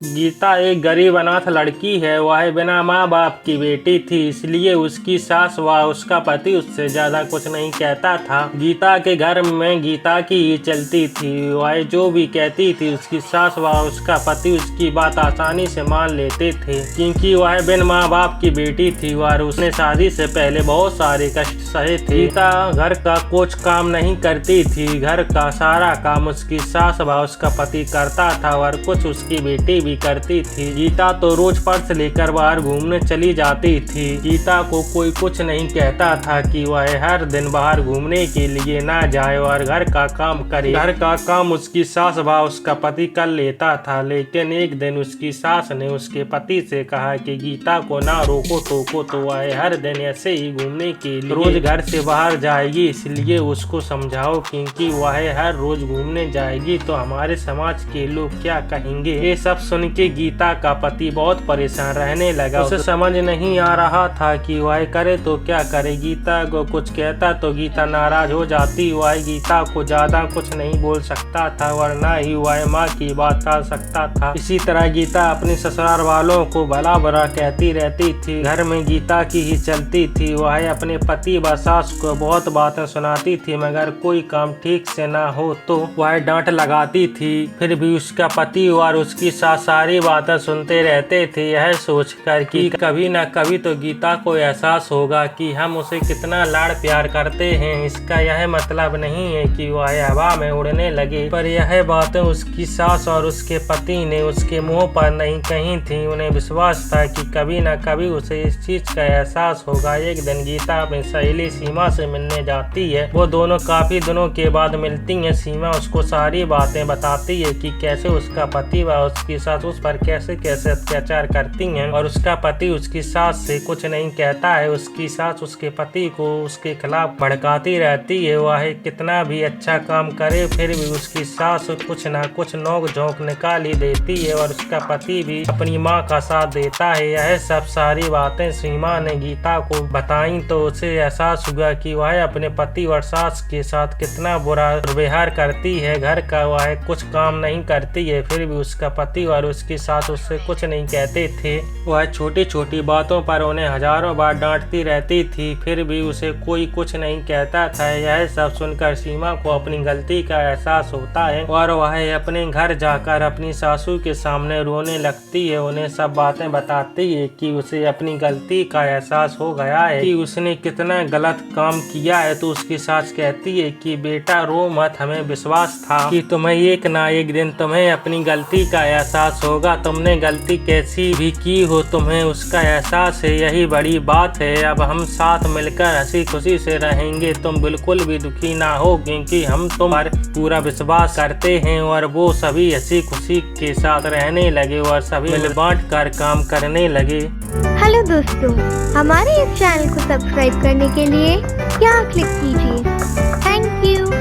गीता एक गरीब अनाथ लड़की है। वह बिना माँ बाप की बेटी थी, इसलिए उसकी सास व उसका पति उससे ज्यादा कुछ नहीं कहता था। गीता के घर में गीता की ही चलती थी। वह जो भी कहती थी उसकी सास व उसका पति उसकी बात आसानी से मान लेते थे, क्योंकि वह बिन माँ बाप की बेटी थी और उसने शादी से पहले बहुत सारे कष्ट सहे थे। गीता घर का कुछ काम नहीं करती थी। घर का सारा काम उसकी सास व उसका पति करता था और कुछ उसकी बेटी भी करती थी। गीता तो रोज पर्स लेकर बाहर घूमने चली जाती थी। गीता को कोई कुछ नहीं कहता था कि वह हर दिन बाहर घूमने के लिए ना जाए और घर का काम करे। घर का काम उसकी सास व उसका पति कर लेता था, लेकिन एक दिन उसकी सास ने उसके पति से कहा कि गीता को ना रोको टोको तो वह हर दिन ऐसे ही घूमने के लिए रोज घर से बाहर जाएगी, इसलिए उसको समझाओ, क्योंकि वह हर रोज घूमने जाएगी तो हमारे समाज के लोग क्या कहेंगे। ये सब सुन के गीता का पति बहुत परेशान रहने लगा। उसे समझ नहीं आ रहा था कि वह करे तो क्या करे। गीता को कुछ कहता तो गीता नाराज हो जाती। वह गीता को ज्यादा कुछ नहीं बोल सकता था और ना ही वह माँ की बात टाल सकता था। इसी तरह गीता अपने ससुराल वालों को भला बुरा कहती रहती थी। घर में गीता की ही चलती थी। वह अपने पति व सास को बहुत बातें सुनाती थी, मगर कोई काम ठीक से ना हो तो वह डांट लगाती थी। फिर भी उसका पति और उसकी सास सारी बातें सुनते रहते थे, यह सोचकर कि कभी न कभी तो गीता को एहसास होगा कि हम उसे कितना लाड़ प्यार करते हैं। इसका यह मतलब नहीं है कि वह हवा में उड़ने लगे, पर यह बातें उसकी सास और उसके पति ने उसके मुंह पर नहीं कही थी। उन्हें विश्वास था कि कभी न कभी उसे इस चीज का एहसास होगा। एक दिन गीता अपनी सहेली सीमा से मिलने जाती है। वो दोनों काफी दिनों के बाद मिलती हैं। सीमा उसको सारी बातें बताती है कि कैसे उसका पति व उसकी सास उस पर कैसे कैसे अत्याचार करती हैं और उसका पति उसकी सास से कुछ नहीं कहता है। उसकी सास उसके पति को उसके खिलाफ भड़काती रहती है। वह कितना भी अच्छा काम करे फिर भी उसकी सास कुछ ना कुछ नोक झोंक निकाल ही देती है और उसका पति भी अपनी माँ का साथ देता है। यह सब सारी बातें सीमा ने गीता को बताई तो उसे एहसास हुआ कि वह अपने पति और सास के साथ कितना बुरा व्यवहार करती है। घर का वह कुछ काम नहीं करती है, फिर भी उसका पति और उसकी सास उससे कुछ नहीं कहते थे। वह छोटी छोटी बातों पर उन्हें हजारों बार डांटती रहती थी, फिर भी उसे कोई कुछ नहीं कहता था। यह सब सुनकर सीमा को अपनी गलती का एहसास होता है और वह अपने घर जाकर अपनी सासू के सामने रोने लगती है। उन्हें सब बातें बताती है कि उसे अपनी गलती का एहसास हो गया है कि उसने कितना गलत काम किया है। तो उसकी सास कहती है कि बेटा रो मत, हमें विश्वास था कि तुम्हें एक ना एक दिन तुम्हें अपनी गलती का एहसास होगा। तुमने गलती कैसी भी की हो तुम्हें उसका एहसास है, यही बड़ी बात है। अब हम साथ मिलकर हंसी खुशी से रहेंगे। तुम बिल्कुल भी दुखी ना हो, क्योंकि हम तुम पर पूरा विश्वास करते हैं। और वो सभी हंसी खुशी के साथ रहने लगे और सभी मिल बांट कर काम करने लगे। हेलो दोस्तों, हमारे इस चैनल को सब्सक्राइब करने के लिए यहाँ क्लिक कीजिए। Thank you.